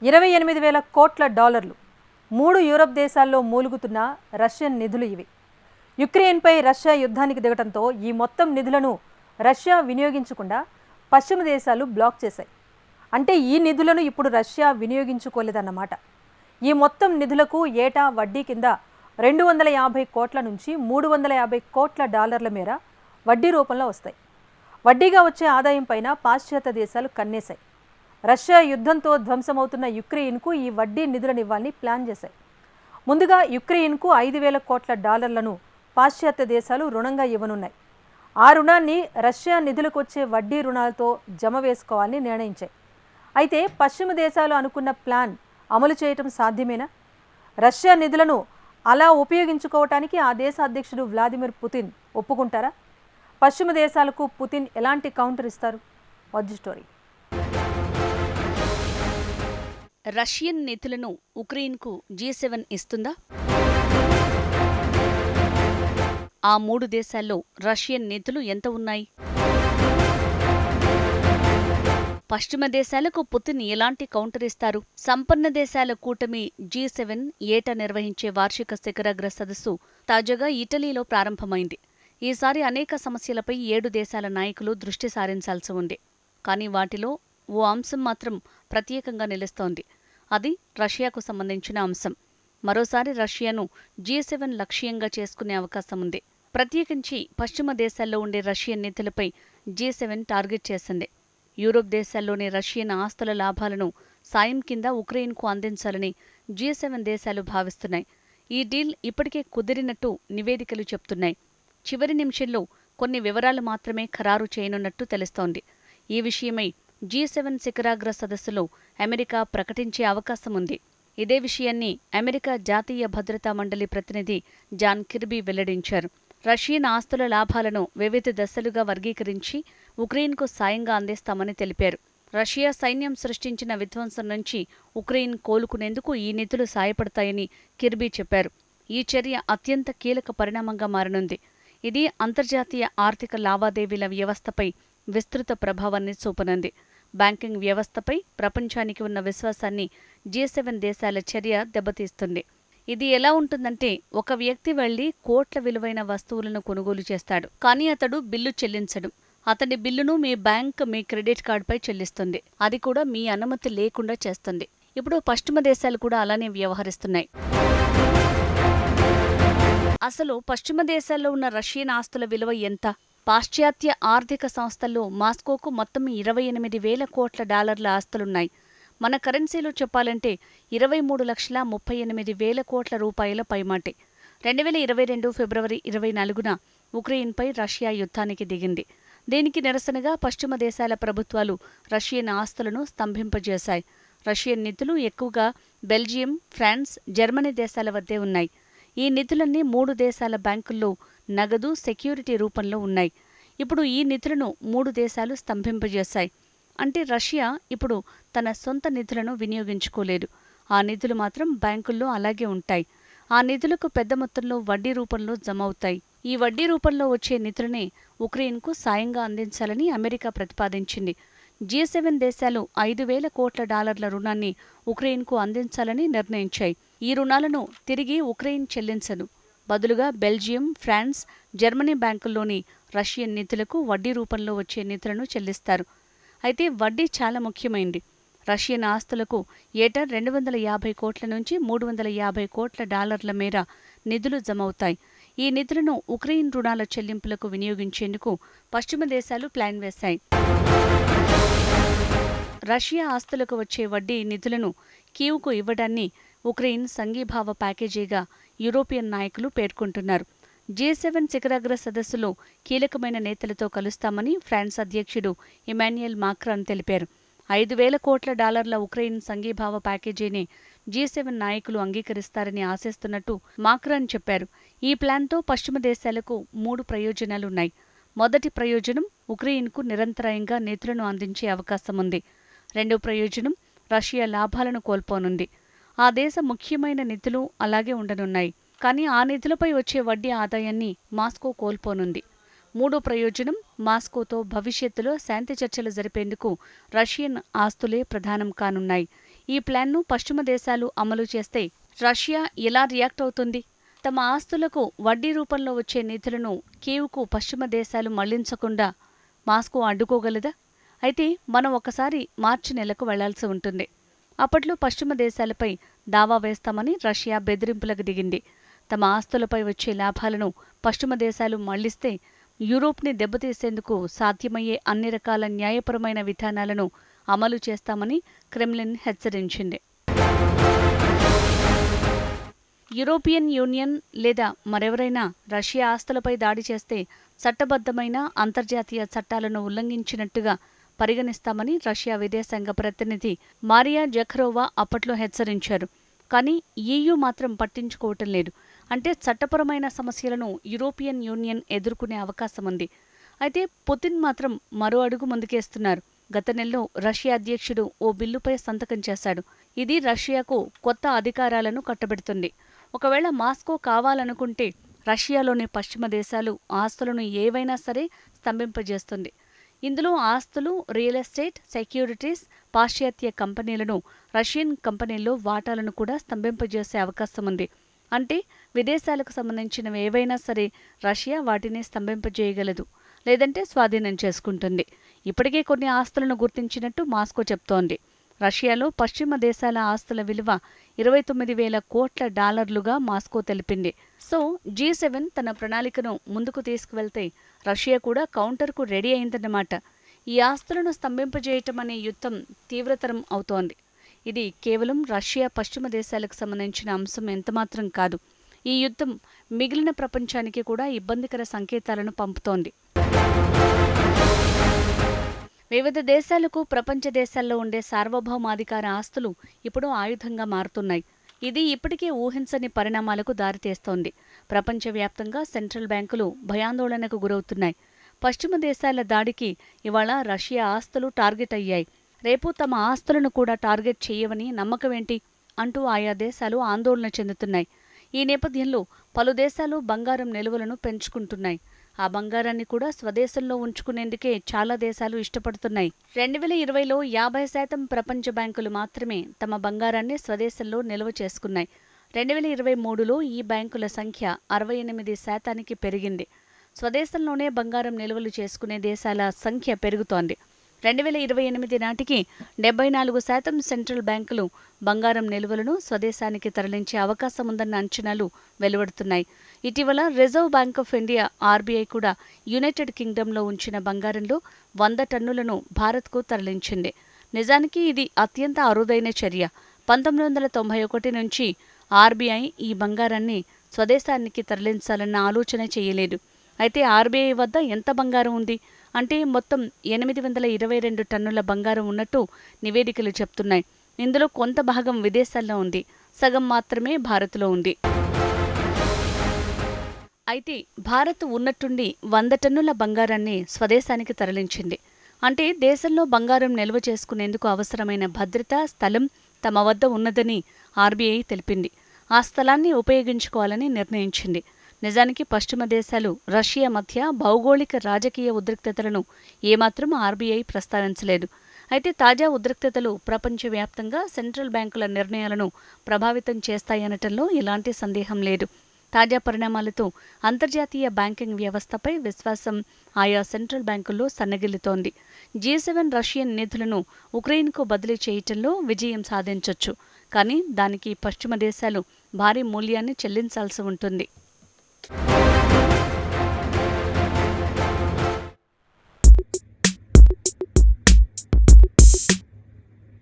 $28,000 కోట్ల డాలర్లు 3 యూరప్ దేశాల్లో మూలుగుతున్న రష్యన్ నిధులు ఇవి. యుక్రెయిన్పై రష్యా యుద్ధానికి దిగటంతో ఈ మొత్తం నిధులను రష్యా వినియోగించకుండా పశ్చిమ దేశాలు బ్లాక్ చేశాయి. అంటే ఈ నిధులను ఇప్పుడు రష్యా వినియోగించుకోలేదన్నమాట. ఈ మొత్తం నిధులకు ఏటా వడ్డీ కింద 250 కోట్ల నుంచి 350 కోట్ల డాలర్ల మేర వడ్డీ రూపంలో వస్తాయి. వడ్డీగా వచ్చే ఆదాయం పైన పాశ్చాత్య దేశాలు కన్నేశాయి. రష్యా యుద్ధంతో ధ్వంసమవుతున్న యుక్రెయిన్కు ఈ వడ్డీ నిధులను ఇవ్వాలని ప్లాన్ చేశాయి. ముందుగా యుక్రెయిన్కు 5,000 కోట్ల డాలర్లను పాశ్చాత్య దేశాలు రుణంగా ఇవ్వనున్నాయి. ఆ రుణాన్ని రష్యా నిధులకు వచ్చే వడ్డీ రుణాలతో జమ వేసుకోవాలని నిర్ణయించాయి. అయితే పశ్చిమ దేశాలు అనుకున్న ప్లాన్ అమలు చేయటం సాధ్యమేనా? రష్యా నిధులను అలా ఉపయోగించుకోవటానికి ఆ దేశ అధ్యక్షుడు వ్లాదిమిర్ పుతిన్ ఒప్పుకుంటారా? పశ్చిమ దేశాలకు పుతిన్ ఎలాంటి కౌంటర్ ఇస్తారు? Watch story. రష్యన్ నిధులను ఉక్రెయిన్కు G7 ఇస్తుందా? ఆ 3 దేశాల్లో రష్యన్ నిధులు ఎంత ఉన్నాయి? పశ్చిమ దేశాలకు పుతిన్ ఎలాంటి కౌంటర్ ఇస్తారు? సంపన్న దేశాల కూటమి G7 ఏటా నిర్వహించే వార్షిక శిఖరాగ్ర సదస్సు తాజాగా ఇటలీలో ప్రారంభమైంది. ఈసారి అనేక సమస్యలపై 7 దేశాల నాయకులు దృష్టి సారించాల్సి ఉంది. కానీ వాటిలో ఓ అంశం మాత్రం ప్రత్యేకంగా నిలుస్తోంది. అది రష్యాకు సంబంధించిన అంశం. మరోసారి రష్యాను G7 లక్ష్యంగా చేసుకునే అవకాశం ఉంది. ప్రత్యేకించి పశ్చిమ దేశాల్లో ఉండే రష్యన్ నిధులపై G7 టార్గెట్ చేసింది. యూరోప్ దేశాల్లోని రష్యన్ ఆస్తుల లాభాలను సాయం కింద ఉక్రెయిన్కు అందించాలని G7 దేశాలు భావిస్తున్నాయి. ఈ డీల్ ఇప్పటికే కుదిరినట్టు నివేదికలు చెప్తున్నాయి. చివరి నిమిషంలో కొన్ని వివరాలు మాత్రమే ఖరారు చేయనున్నట్టు తెలుస్తోంది. ఈ విషయమై G7 శిఖరాగ్ర సదస్సులో అమెరికా ప్రకటించే అవకాశం ఉంది. ఇదే విషయాన్ని అమెరికా జాతీయ భద్రతా మండలి ప్రతినిధి జాన్ కిర్బీ వెల్లడించారు. రష్యన్ ఆస్తుల లాభాలను వివిధ దశలుగా వర్గీకరించి ఉక్రెయిన్కు సాయంగా అందిస్తామని తెలిపారు. రష్యా సైన్యం సృష్టించిన విధ్వంసం నుంచి ఉక్రెయిన్ కోలుకునేందుకు ఈ నిధులు సాయపడతాయని కిర్బీ చెప్పారు. ఈ చర్య అత్యంత కీలక పరిణామంగా మారనుంది. ఇది అంతర్జాతీయ ఆర్థిక లావాదేవీల వ్యవస్థపై విస్తృత ప్రభావాన్ని చూపనుంది. బ్యాంకింగ్ వ్యవస్థపై ప్రపంచానికి ఉన్న విశ్వాసాన్ని G7 దేశాల చర్య దెబ్బతీస్తుంది. ఇది ఎలా ఉంటుందంటే, ఒక వ్యక్తి వెళ్లి కోట్ల విలువైన వస్తువులను కొనుగోలు చేస్తాడు. కానీ అతడు బిల్లు చెల్లించడు. అతని బిల్లును మీ బ్యాంక్ మీ క్రెడిట్ కార్డుపై చెల్లిస్తుంది. అది కూడా మీ అనుమతి లేకుండా చేస్తుంది. ఇప్పుడు పశ్చిమ దేశాలు కూడా అలానే వ్యవహరిస్తున్నాయి. అసలు పశ్చిమ దేశాల్లో ఉన్న రష్యన్ ఆస్తుల విలువ ఎంత? పాశ్చాత్య ఆర్థిక సంస్థల్లో మాస్కోకు మొత్తం 28,000 కోట్ల డాలర్ల ఆస్తులున్నాయి. మన కరెన్సీలో చెప్పాలంటే 23,38,000 కోట్ల రూపాయల పైమాటే. 2022 ఫిబ్రవరి 24న ఉక్రెయిన్పై రష్యా యుద్ధానికి దిగింది. దీనికి నిరసనగా పశ్చిమ దేశాల ప్రభుత్వాలు రష్యన్ ఆస్తులను స్తంభింపజేశాయి. రష్యన్ నిధులు ఎక్కువగా బెల్జియం, ఫ్రాన్స్, జర్మనీ దేశాల వద్దే ఉన్నాయి. ఈ నిధులన్నీ 3 దేశాల బ్యాంకుల్లో నగదు, సెక్యూరిటీ రూపంలో ఉన్నాయి. ఇప్పుడు ఈ నిధులను 3 దేశాలు స్తంభింపజేశాయి. అంటే రష్యా ఇప్పుడు తన సొంత నిధులను వినియోగించుకోలేదు. ఆ నిధులు మాత్రం బ్యాంకుల్లో అలాగే ఉంటాయి. ఆ నిధులకు పెద్ద మొత్తంలో వడ్డీ రూపంలో జమ అవుతాయి. ఈ వడ్డీ రూపంలో వచ్చే నిధులనే ఉక్రెయిన్కు సాయంగా అందించాలని అమెరికా ప్రతిపాదించింది. G7 దేశాలు 5,000 కోట్ల డాలర్ల రుణాన్ని ఉక్రెయిన్కు అందించాలని నిర్ణయించాయి. ఈ రుణాలను తిరిగి ఉక్రెయిన్ చెల్లించదు. బదులుగా బెల్జియం, ఫ్రాన్స్, జర్మనీ బ్యాంకుల్లోని రష్యన్ నిధులకు వడ్డీ రూపంలో వచ్చే నిధులను చెల్లిస్తారు. అయితే వడ్డీ చాలా ముఖ్యమైంది. రష్యన్ ఆస్తులకు ఏటా 250 కోట్ల నుంచి 350 కోట్ల డాలర్ల మేర నిధులు జమవుతాయి. ఈ నిధులను ఉక్రెయిన్ రుణాల చెల్లింపులకు వినియోగించేందుకు పశ్చిమ దేశాలు ప్లాన్ వేశాయి. రష్యా ఆస్తులకు వచ్చే వడ్డీ నిధులను కీవ్కు ఇవ్వడాన్ని ఉక్రెయిన్ సంఘీభావ ప్యాకేజీగా యూరోపియన్ నాయకులు పేర్కొంటున్నారు. G7 శిఖరాగ్ర సదస్సులో కీలకమైన నేతలతో కలుస్తామని ఫ్రాన్స్ అధ్యక్షుడు ఇమాన్యుయల్ మాక్రాన్ తెలిపారు. 5,000 కోట్ల డాలర్ల ఉక్రెయిన్ సంఘీభావ ప్యాకేజీని G7 నాయకులు అంగీకరిస్తారని ఆశిస్తున్నట్టు మాక్రాన్ చెప్పారు. ఈ ప్లాన్తో పశ్చిమ దేశాలకు 3 ప్రయోజనాలున్నాయి. మొదటి ప్రయోజనం, ఉక్రెయిన్కు నిరంతరాయంగా నిధులను అందించే అవకాశం ఉంది. రెండో ప్రయోజనం, రష్యా లాభాలను కోల్పోనుంది. ఆ దేశ ముఖ్యమైన నిధులు అలాగే ఉండనున్నాయి. కానీ ఆ నిధులపై వచ్చే వడ్డీ ఆదాయాన్ని మాస్కో కోల్పోనుంది. మూడో ప్రయోజనం, మాస్కోతో భవిష్యత్తులో శాంతి చర్చలు జరిపేందుకు రష్యన్ ఆస్తులే ప్రధానం కానున్నాయి. ఈ ప్లాన్ను పశ్చిమ దేశాలు అమలు చేస్తే రష్యా ఎలా రియాక్ట్ అవుతుంది? తమ ఆస్తులకు వడ్డీ రూపంలో వచ్చే నిధులను కీవ్కు పశ్చిమ దేశాలు మళ్లించకుండా మాస్కో అడ్డుకోగలదా? అయితే మనం ఒకసారి మార్చి నెలకు వెళ్లాల్సి ఉంటుంది. అప్పట్లో పశ్చిమ దేశాలపై దావా వేస్తామని రష్యా బెదిరింపులకు దిగింది. తమ ఆస్తులపై వచ్చే లాభాలను పశ్చిమ దేశాలు మళ్లిస్తే యూరోప్ని దెబ్బతీసేందుకు సాధ్యమయ్యే అన్ని రకాల న్యాయపరమైన విధానాలను అమలు చేస్తామని క్రెమ్లిన్ హెచ్చరించింది. యూరోపియన్ యూనియన్ లేదా మరెవరైనా రష్యా ఆస్తులపై దాడి చేస్తే చట్టబద్ధమైన అంతర్జాతీయ చట్టాలను ఉల్లంఘించినట్టుగా పరిగణిస్తామని రష్యా విదేశాంగ ప్రతినిధి మారియా జఖరోవా అప్పట్లో హెచ్చరించారు. కానీ EU మాత్రం పట్టించుకోవటం లేదు. అంటే చట్టపరమైన సమస్యలను యూరోపియన్ యూనియన్ ఎదుర్కొనే అవకాశం ఉంది. అయితే పుతిన్ మాత్రం మరో అడుగు ముందుకేస్తున్నారు. గత నెలలో రష్యా అధ్యక్షుడు ఓ బిల్లుపై సంతకం చేశాడు. ఇది రష్యాకు కొత్త అధికారాలను కట్టబెడుతుంది. ఒకవేళ మాస్కో కావాలనుకుంటే రష్యాలోని పశ్చిమ దేశాలు ఆస్తులను ఏవైనా సరే స్తంభింపజేస్తుంది. ఇందులో ఆస్తులు, రియల్ ఎస్టేట్, సెక్యూరిటీస్, పాశ్చాత్య కంపెనీలను, రష్యన్ కంపెనీల్లో వాటాలను కూడా స్తంభింపజేసే అవకాశం ఉంది. అంటే విదేశాలకు సంబంధించినవి ఏవైనా సరే రష్యా వాటిని స్తంభింపజేయగలదు, లేదంటే స్వాధీనం చేసుకుంటుంది. ఇప్పటికే కొన్ని ఆస్తులను గుర్తించినట్టు మాస్కో చెప్తోంది. రష్యాలో పశ్చిమ దేశాల ఆస్తుల విలువ 29,000 కోట్ల డాలర్లుగా మాస్కో తెలిపింది. సో G7 తన ప్రణాళికను ముందుకు తీసుకువెళ్తే రష్యా కూడా కౌంటర్కు రెడీ అయిందన్నమాట. ఈ ఆస్తులను స్తంభింపజేయటం అనే యుద్ధం తీవ్రతరం అవుతోంది. ఇది కేవలం రష్యా పశ్చిమ దేశాలకు సంబంధించిన అంశం ఎంతమాత్రం కాదు. ఈ యుద్ధం మిగిలిన ప్రపంచానికి కూడా ఇబ్బందికర సంకేతాలను పంపుతోంది. వివిధ దేశాలకు ప్రపంచ దేశాల్లో ఉండే సార్వభౌమాధికార ఆస్తులు ఇప్పుడు ఆయుధంగా మారుతున్నాయి. ఇది ఇప్పటికే ఊహించని పరిణామాలకు దారితీస్తోంది. ప్రపంచవ్యాప్తంగా సెంట్రల్ బ్యాంకులు భయాందోళనకు గురవుతున్నాయి. పశ్చిమ దేశాల దాడికి ఇవాళ రష్యా ఆస్తులు టార్గెట్ అయ్యాయి. రేపు తమ ఆస్తులను కూడా టార్గెట్ చేయవని నమ్మకమేంటి అంటూ ఆయా దేశాలు ఆందోళన చెందుతున్నాయి. ఈ నేపథ్యంలో పలు దేశాలు బంగారం నిల్వలను పెంచుకుంటున్నాయి. ఆ బంగారాన్ని కూడా స్వదేశంలో ఉంచుకునేందుకే చాలా దేశాలు ఇష్టపడుతున్నాయి. 2020లో 50% ప్రపంచ బ్యాంకులు మాత్రమే తమ బంగారాన్ని స్వదేశంలో నిల్వ చేసుకున్నాయి. 2023లో ఈ బ్యాంకుల సంఖ్య 68% పెరిగింది. స్వదేశంలోనే బంగారం నిల్వలు చేసుకునే దేశాల సంఖ్య పెరుగుతోంది. 2028 నాటికి 74% సెంట్రల్ బ్యాంకులు బంగారం నిల్వలను స్వదేశానికి తరలించే అవకాశం ఉందన్న అంచనాలు వెలువడుతున్నాయి. ఇటీవల reserve bank of India RBI కూడా యునైటెడ్ కింగ్డమ్లో ఉంచిన బంగారంలో 100 టన్నులను భారత్కు తరలించింది. నిజానికి ఇది అత్యంత అరుదైన చర్య. 1991 నుంచి RBI ఈ బంగారాన్ని స్వదేశానికి తరలించాలన్న ఆలోచన చేయలేదు. అయితే RBI వద్ద ఎంత బంగారం ఉంది అంటే మొత్తం 822 టన్నుల బంగారం ఉన్నట్టు నివేదికలు చెప్తున్నాయి. ఇందులో కొంత భాగం విదేశాల్లో ఉంది, సగం మాత్రమే భారత్లో ఉంది. అయితే భారత్ ఉన్నట్టుండి 100 టన్నుల బంగారాన్ని స్వదేశానికి తరలించింది. అంటే దేశంలో బంగారం నిల్వ చేసుకునేందుకు అవసరమైన భద్రత, స్థలం తమ వద్ద ఉన్నదని RBI తెలిపింది. ఆ స్థలాన్ని ఉపయోగించుకోవాలని నిర్ణయించింది. నిజానికి పశ్చిమ దేశాలు రష్యా మధ్య భౌగోళిక రాజకీయ ఉద్రిక్తతలను ఏమాత్రం RBI ప్రస్తావించలేదు. అయితే తాజా ఉద్రిక్తతలు ప్రపంచవ్యాప్తంగా సెంట్రల్ బ్యాంకుల నిర్ణయాలను ప్రభావితం చేస్తాయనటంలో ఎలాంటి సందేహం లేదు. తాజా పరిణామాలతో అంతర్జాతీయ బ్యాంకింగ్ వ్యవస్థపై విశ్వాసం ఆయా సెంట్రల్ బ్యాంకుల్లో సన్నగిల్లుతోంది. G7 రష్యన్ నిధులను ఉక్రెయిన్కు బదిలీ చేయటంలో విజయం సాధించొచ్చు. కానీ దానికి పశ్చిమ దేశాలు భారీ మూల్యాన్ని చెల్లించాల్సి ఉంటుంది.